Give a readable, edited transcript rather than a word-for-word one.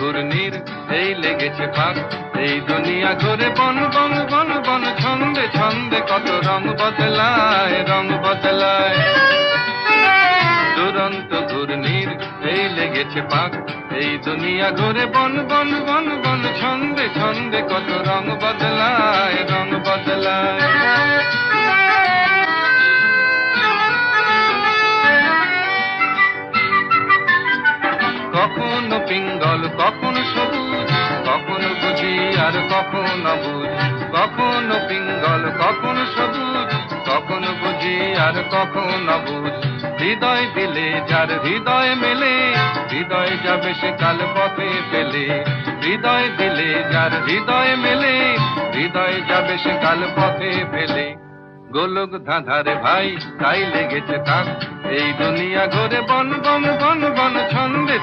ঘূর্ণির এই লেগেছে ফাঁক। এই দুনিয়া ঘুরে বন বন বন বন, ছন্দে ছন্দে কত রং বদলায়, রং বদলায়। দুরন্ত ঘূর্ণির এই লেগেছে ফাঁক। এই দুনিয়া ঘুরে বন বন বন বন, ছন্দে ছন্দে কত রং বদলায়, রং বদলায়। কখনো পিঙ্গল কখনো সবুজ, কখনো বুঝি আর কখনো অবুঝ। কখনো পিঙ্গল কখনো সবুজ, কখনো বুঝি আর কখনো অবুঝ। হৃদয় দিলে যার হৃদয় মেলে, হৃদয় যাবে সে কাল পথে ফেলে। হৃদয় দিলে যার হৃদয় মেলে, হৃদয় যাবে সে কাল পথে ফেলে। গোলক ধাঁধারে ভাই তাই লেগেছে তাক। এই দুনিয়া ঘুরে বন বন বন বন, ছন্দে